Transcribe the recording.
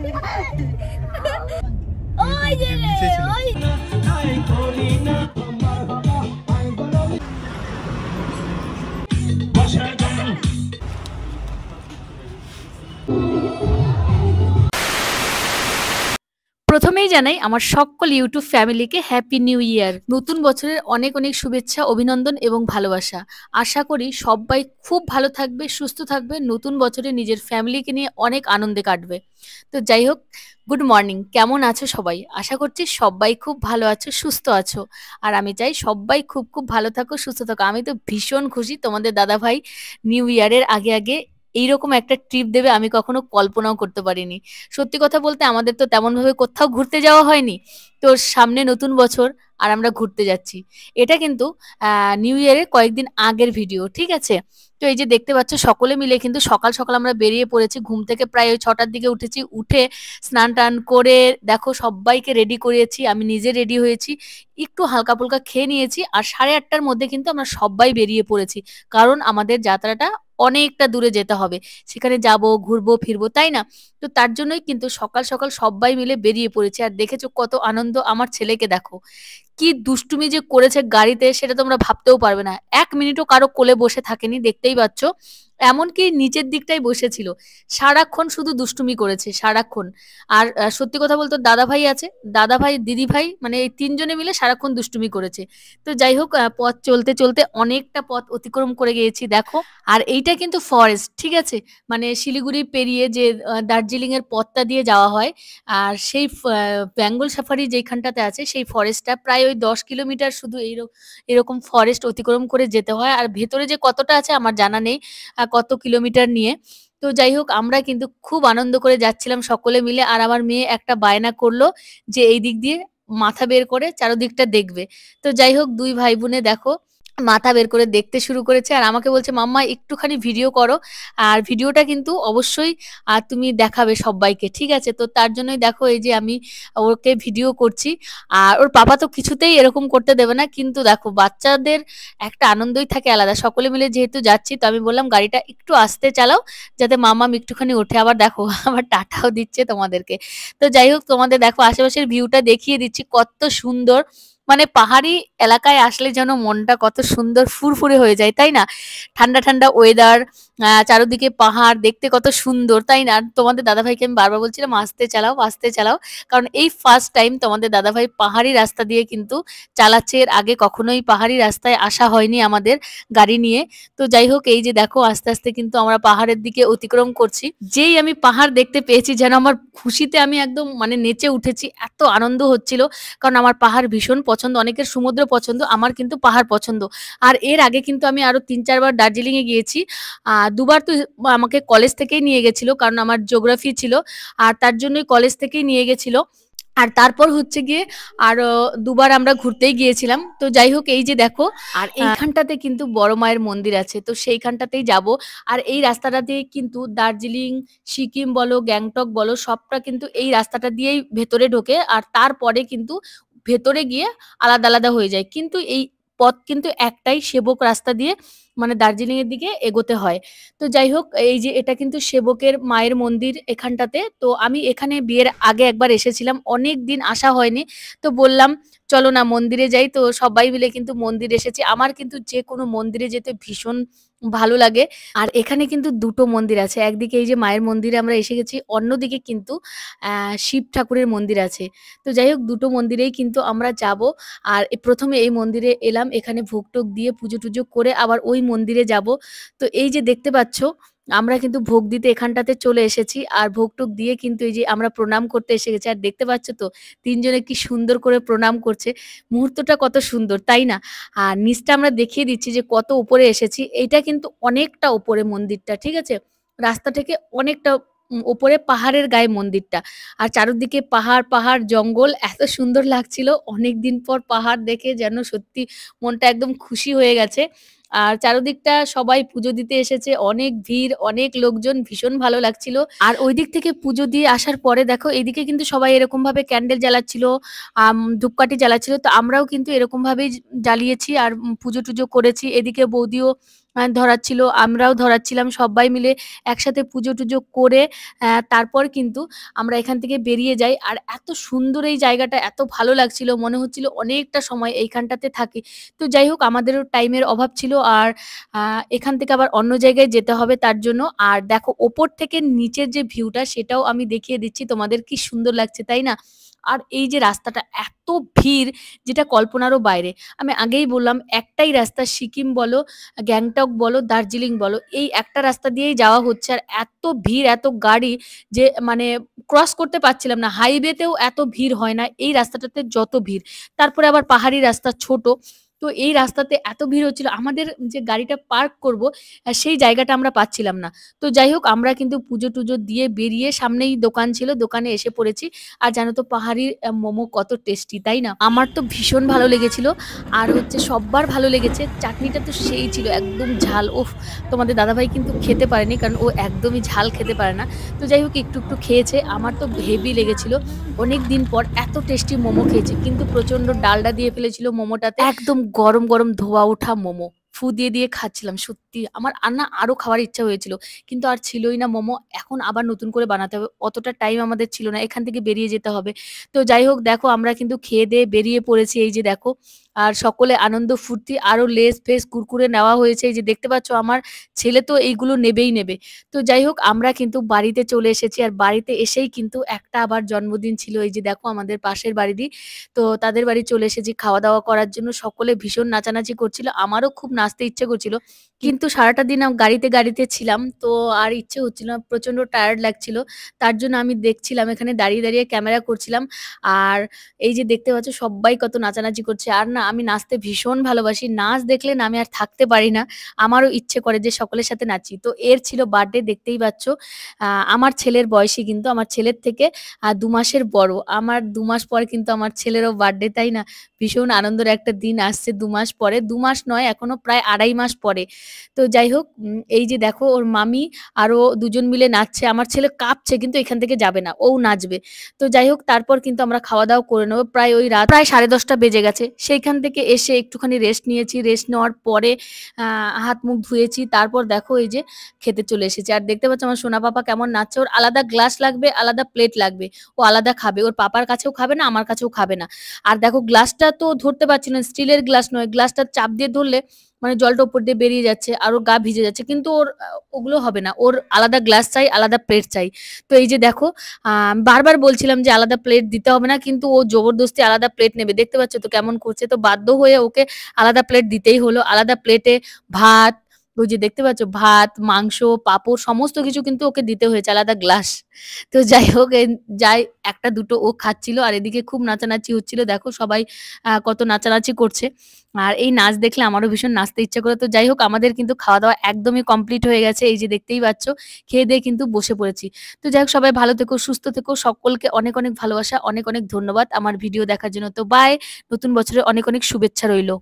ওই যে রে, ওই প্রথমেই জানাই আমার সকল ইউটিউব ফ্যামিলিকে হ্যাপি নিউ ইয়ার। নতুন বছরের অনেক অনেক শুভেচ্ছা, অভিনন্দন এবং ভালোবাসা। আশা করি সবাই খুব ভালো থাকবে, সুস্থ থাকবে, নতুন বছরে নিজের ফ্যামিলিকে নিয়ে অনেক আনন্দে কাটবে। তো যাই হোক, গুড মর্নিং, কেমন আছো সবাই? আশা করছি সবাই খুব ভালো আছো, সুস্থ আছো। আর আমি চাই সবাই খুব খুব ভালো থাকো, সুস্থ থাকো। আমি তো ভীষণ খুশি, তোমাদের দাদা ভাই নিউ ইয়ারের আগে আগে এইরকম একটা ট্রিপ দেবে আমি কখনো কল্পনাও করতে পারিনি। সত্যি কথা বলতে আমাদের তো তেমন ভাবে কোথাও ঘুরতে যাওয়া হয়নি। তো সামনে নতুন বছর আর আমরা ঘুরতে যাচ্ছি। এটা কিন্তু নিউ ইয়ারের কয়েকদিন আগের ভিডিও, ঠিক আছে? তো এই যে দেখতে পাচ্ছ সকলে মিলে কিন্তু সকাল সকাল আমরা বেরিয়ে পড়েছি। ঘুম থেকে প্রায় ওই 6টার দিকে উঠেছি। উঠে স্নান টান করে দেখো সবাইকে রেডি করিয়েছি, আমি নিজে রেডি হয়েছি, একটু হালকা ফুলকা খেয়ে নিয়েছি। আর 8:30টার মধ্যে কিন্তু আমরা সবাই বেরিয়ে পড়েছি, কারণ আমাদের যাত্রাটা অনেকটা দূরে যেতে হবে। সেখানে যাব, ঘুরবো ফিরবো, তাই না? তো তার জন্যই কিন্তু সকাল সকাল সবাই মিলে বেরিয়ে পড়েছি। আর দেখেছো কত আনন্দ, আমার ছেলেকে দেখো কি দুষ্টুমি যে করেছে গাড়িতে, সেটা তোমরা ভাবতেও পারবে না। 1 মিনিটও কারো কোলে বসে থাকেনি, দেখতেই পাচ্ছ। এমনকি নিচের দিকটাই বসেছিল, সারাক্ষণ শুধু দুষ্টুমি করেছে সারাক্ষণ। আর সত্যি কথা বলতো দাদা ভাই আছে, দাদা ভাই দিদি ভাই মানে এই 3জনে মিলে সারাক্ষণ দুষ্টুমি করেছে। তো যাই হোক, পথ চলতে চলতে অনেকটা পথ অতিক্রম করে গিয়েছি দেখো। আর এইটা কিন্তু ফরেস্ট, ঠিক আছে? মানে শিলিগুড়ি পেরিয়ে যে দার্জিলিং এর পথটা দিয়ে যাওয়া হয়। আর সেই বেঙ্গল সাফারি যেখানটাতে আছে সেই ফরেস্টটা প্রায় ওই 10 কিলোমিটার শুধু এরকম ফরেস্ট অতিক্রম করে যেতে হয়। আর ভেতরে যে কতটা আছে আমার জানা নেই, কত কিলোমিটার নিয়ে। তো যাই হোক, আমরা কিন্তু খুব আনন্দ করে যাচ্ছিলাম সকলে মিলে। আর আমার মেয়ে একটা বায়না করলো যে এই দিক দিয়ে মাথা বের করে চারদিকটা দেখবে। তো যাই হোক, দুই ভাই বোনে দেখো মাথা বের করে দেখতে শুরু করেছে। আর আমাকে বলছে মাম্মা একটুখানি ভিডিও করো, আর ভিডিওটা কিন্তু অবশ্যই তুমি দেখাবে সবাইকে, ঠিক আছে? তো তার জন্যই দেখো এই যে আমি ওকে ভিডিও করছি। আর ওর পাপা তো কিছুতেই এরকম করতে দেবে না, কিন্তু দেখো বাচ্চাদের একটা আনন্দই থাকে আলাদা। সকলে মিলে যেহেতু যাচ্ছি, তো আমি বললাম গাড়িটা একটু আস্তে চালাও যাতে মাম্মাম একটুখানি ওঠে। আবার দেখো আবার টাটাও দিচ্ছে তোমাদেরকে। তো যাই হোক, তোমাদের দেখো আশেপাশের ভিউটা দেখিয়ে দিচ্ছি কত সুন্দর। মানে পাহাড়ি এলাকায় আসলে যেন মনটা কত সুন্দর ফুরফুরে হয়ে যায়, তাই না? ঠান্ডা ঠান্ডা ওয়েদার, চারদিকে পাহাড়, দেখতে কত সুন্দর, তাই না? আর তোমাদের দাদাভাইকে আমি বারবার বলছিলাম আস্তে চালাও, আস্তে চালাও, কারণ এই ফার্স্ট টাইম তোমাদের দাদাভাই পাহাড়ি রাস্তা দিয়ে কিন্তু চালাচ্ছে। এর আগে কখনোই পাহাড়ি রাস্তায় আসা হয়নি আমাদের গাড়ি নিয়ে। তো যাই হোক, এই যে দেখো আস্তে আস্তে কিন্তু আমরা পাহাড়ের দিকে অতিক্রম করছি। যেই আমি পাহাড় দেখতে পেয়েছি যেন আমার খুশিতে আমি একদম মানে নেচে উঠেছি, এত আনন্দ হচ্ছিল। কারণ আমার পাহাড় ভীষণ পছন্দ, অনেকের সমুদ্র পছন্দ, আমার কিন্তু পাহাড় পছন্দ। আর এর আগে কিন্তু আমি আরো 3-4 বার দার্জিলিং এ গিয়েছি। 2 বার তো আমাকে কলেজ থেকেই নিয়ে গেছিল, কারণ আমার জিওগ্রাফি ছিল। আর তার জন্যই কলেজ থেকেই নিয়ে গেছিল। আর তারপর হচ্ছে গিয়ে আরো 2 বার আমরা ঘুরতেই গিয়েছিলাম। তো যাই হোক, এই যে দেখো, আর এইখানটাতে কিন্তু বড় মায়ের মন্দির আছে, তো সেইখানটাতেই যাব। আর এই রাস্তাটা দিয়ে কিন্তু দার্জিলিং, সিকিম বলো, গ্যাংটক বলো, সবটা কিন্তু এই রাস্তাটা দিয়েই ভেতরে ঢোকে। আর তারপরে কিন্তু ভেতরে গিয়ে আলাদা আলাদা হয়ে যায়, কিন্তু এই পথ কিন্তু একটাই, সেবক রাস্তা দিয়ে মানে দার্জিলিং এর দিকে এগোতে হয়। তো যাই হোক, এই যে এটা কিন্তু সেবকের মায়ের মন্দির এখানটাতে। তো আমি এখানে বিয়ের আগে একবার এসেছিলাম, অনেক দিন আসা হয়নি। তো বললাম চলো না মন্দিরে যাই, তো সবাই মিলে কিন্তু মন্দিরে এসেছি। আমার কিন্তু যে কোনো মন্দিরে যেতে ভীষণ ভালো লাগে। আর এখানে কিন্তু দুটো মন্দির আছে, একদিকে এই যে মায়ের মন্দিরে আমরা এসে গেছি, অন্যদিকে কিন্তু শিব ঠাকুরের মন্দির আছে। তো যাই হোক, দুটো মন্দিরেই কিন্তু আমরা যাব। আর প্রথমে এই মন্দিরে এলাম, এখানে ভোগ টোগ দিয়ে পুজো টুজো করে আবার ওই মন্দিরে যাব। তো এই যে দেখতে পাচ্ছ আমরা কিন্তু ভোগ দিতে এখানটাতে চলে এসেছি। আর ভোগ টোগ দিয়ে কিন্তু এই যে আমরা প্রণাম করতে এসে গেছি। আর দেখতে পাচ্ছ তো 3জনে কি সুন্দর করে প্রণাম করছে, মুহূর্তটা কত সুন্দর, তাই না? আর নিচটা আমরা দেখিয়ে দিচ্ছি যে কত উপরে এসেছি। এইটা কিন্তু অনেকটা উপরে মন্দিরটা, ঠিক আছে? রাস্তা থেকে অনেকটা উপরে পাহাড়ের গায়ে মন্দিরটা। আর চারদিকে পাহাড় পাহাড় জঙ্গল, এত সুন্দর লাগছিল। অনেকদিন পর পাহাড় দেখে যেন সত্যি মনটা একদম খুশি হয়ে গেছে। আর চারদিকটা সবাই পুজো দিতে এসেছে, অনেক ভিড়, অনেক লোকজন, ভীষণ ভালো লাগছিল। আর ওই দিক থেকে পুজো দিয়ে আসার পরে দেখো এইদিকে কিন্তু সবাই এরকম ভাবে ক্যান্ডেল জ্বালাচ্ছিল, ধূপকাঠি জ্বালাচ্ছিল। তো আমরাও কিন্তু এরকম ভাবেই জ্বালিয়েছি আর পুজো টুজো করেছি। এদিকে বৌদিও ধরাচ্ছিল, আমরাও ধরাচ্ছিলাম। সবাই মিলে একসাথে পুজো-টুজো করে তারপর কিন্তু আমরা এখান থেকে বেরিয়ে যাই। আর এত সুন্দর এই জায়গাটা, এত ভালো লাগছিল। মনে হচ্ছিল অনেকটা সময় এইখানটাতে থাকি। তো যাই হোক আমাদেরও টাইমের অভাব ছিল। আর আ এখান থেকে আবার অন্য জায়গায় যেতে হবে তার জন্য। আর দেখো ওপর থেকে নিচের যে ভিউটা সেটাও আমি দেখিয়ে দিচ্ছি তোমাদের। কি সুন্দর লাগছে, তাই না? আর এই যে রাস্তাটা এত ভিড়, যেটা কল্পনারও বাইরে। আমি আগেই বললাম একটাই রাস্তা, সিকিম বলো, গ্যাংটক বলো, দার্জিলিং বলো, এই একটা রাস্তা দিয়েই যাওয়া হচ্ছে। আর এত ভিড়, এত গাড়ি যে মানে ক্রস করতে পারছিলাম না। হাইওয়েতেও এত ভিড় হয় না, এই রাস্তাটাতে যত ভিড়। তারপরে আবার পাহাড়ি রাস্তা, ছোট। তো এই রাস্তাতে এত ভিড় হচ্ছিল, আমাদের যে গাড়িটা পার্ক করব সেই জায়গাটা আমরা পাচ্ছিলাম না। তো যাই হোক আমরা কিন্তু পুজো-টুজো দিয়ে বেরিয়ে, সামনেই দোকান ছিল, দোকানে এসে পড়েছি। আর জানো তো পাহাড়ি মোমো কত টেস্টি, তাই না? আমার তো ভীষণ ভালো লেগেছিল। আর হচ্ছে সব্বার ভালো লেগেছে। চাটনিটা তো সেই ছিল, একদম ঝাল। উফ! তোমাদের দাদাভাই কিন্তু খেতে পারেনি, কারণ ও একদমই ঝাল খেতে পারে না। তো যাই হোক একটু, একটু খেয়েছে। আমার তো হেভি লেগেছিল। অনেকদিন পর এত টেস্টি মোমো খেয়েছি। কিন্তু প্রচন্ড ডালডা দিয়ে ফেলেছিল মোমোটাতে। একদম গরম, গরম ধোয়া ওঠা মোমো। ফু দিয়ে, দিয়ে খাচ্ছিলাম। সত্যি আমার আর না আরো খাওয়ার ইচ্ছা হয়েছিল। কিন্তু আর ছিলই না মোমো। এখন আবার নতুন করে বানাতে হবে। অতটা টাইম আমাদের ছিল না। এখান থেকে বেরিয়ে যেতে হবে। তো যাই হোক দেখো আমরা কিন্তু খেয়ে-দেয়ে বেরিয়ে পড়েছি। এই যে দেখো। আর সকলে আনন্দ ফুর্তি, আরো লেস-ফেস, কুরকুরে নেওয়া হয়েছে। এই যে দেখতে পাচ্ছ আমার ছেলে তো এইগুলো নেবেই নেবে। তো যাই হোক আমরা কিন্তু বাড়িতে চলে এসেছি। আর বাড়িতে এসেই কিন্তু একটা আবার জন্মদিন ছিল। এই যে দেখো আমাদের পাশের বাড়িরই। তো তাদের বাড়ি চলে এসেছি খাওয়া-দাওয়া করার জন্য। সকলে ভীষণ নাচানাচি করছিল। আমারও খুব নাচতে ইচ্ছে করছিল। কিন্তু সারাটা দিন গাড়িতে, গাড়িতে ছিলাম। তো আর ইচ্ছে হচ্ছিল না। প্রচন্ড টায়ার্ড লাগছিল। তার জন্য আমি দেখছিলাম এখানে দাঁড়িয়ে, দাঁড়িয়ে ক্যামেরা করছিলাম। আর এই যে দেখতে পাচ্ছ সব্বাই কত নাচানাচি করছে। আর না আমি নাচতে ভীষণ ভালোবাসি। নাচ দেখলে না আমি আর থাকতে পারি না। আমারও ইচ্ছে করে যে সকলের সাথে নাচি। তো এর ছিল বার্থডে, দেখতেই পাচ্ছ। আ আমার ছেলের বয়সী কিন্তু, আমার ছেলের থেকে ২ মাসের বড়। আমার ২ মাস পর কিন্তু আমার ছেলেরও বার্থডে, তাই না? ভীষণ আনন্দের একটা দিন আসছে ২ মাস পরে। ২ মাস নয়, এখনো প্রায় ২.৫ মাস পরে। তো যাই হোক এই যে দেখো ওর মামি আর ও দুজন মিলে নাচছে। আমার ছেলে কাঁপছে কিন্তু এখান থেকে যাবে না। ওও নাচবে। তো যাই হোক তারপর কিন্তু আমরা খাওয়া-দাওয়া করে নেব। প্রায় ওই রাত প্রায় ১০:৩০ বেজে গেছে। সেইখান থেকে এসে একটুখানি রেস্ট নিয়েছি। রেস্ট নেওয়ার পরে আ হাত-মুখ ধুয়েছি। তারপর দেখো এই যে খেতে চলে এসেছি। আর দেখতে পাচ্ছ আমার সোনা পাপা কেমন নাচছে। ওর আলাদা গ্লাস লাগবে, আলাদা প্লেট লাগবে। ও আলাদা খাবে। ওর পাপার কাছেও খাবে না, আমার কাছেও খাবে না। আর দেখো গ্লাসটা তো ধরতে পারছি না। স্টিলের গ্লাস নয়। গ্লাসটা চাপ দিয়ে ধরলে মানে জলটা উপর দিয়ে বেরিয়ে যাচ্ছে। আর ওর গা ভিজে যাচ্ছে। কিন্তু ওর ওগুলো হবে না। ওর আলাদা গ্লাস চাই, আলাদা প্লেট চাই। তো এই যে দেখো আ বারবার বলছিলাম যে আলাদা প্লেট দিতে হবে না। কিন্তু ও জবরদস্তি আলাদা প্লেট নেবে। দেখতে পাচ্ছ তো কেমন করছে। তো বাধ্য হয়ে ওকে আলাদা প্লেট দিতেই হলো। আলাদা প্লেটে ভাত, ওই যে দেখতে পাচ্ছ ভাত, মাংস, পাঁপড় সমস্ত কিছু কিন্তু ওকে দিতে হয়েছে, আলাদা গ্লাস। তো যাই হোক যাই ১ টা ২ টো ও খাচ্ছিল। আর এদিকে খুব নাচানাচি হচ্ছিল। দেখো সবাই কত নাচানাচি করছে। আর এই নাচ দেখলে আমারও ভীষণ নাচতে ইচ্ছা করে। তো যাই হোক আমাদের কিন্তু খাওয়া-দাওয়া একদমই কমপ্লিট হয়ে গেছে। এই যে দেখতেই পাচ্ছ। খেয়ে-দেয়ে কিন্তু বসে পড়েছি। তো যাই হোক সবাই ভালো থেকো, সুস্থ থেকো। সকলকে অনেক, অনেক ভালোবাসা। অনেক, অনেক ধন্যবাদ আমার ভিডিও দেখার জন্য। তো বাই। নতুন বছরের অনেক, অনেক শুভেচ্ছা রইলো।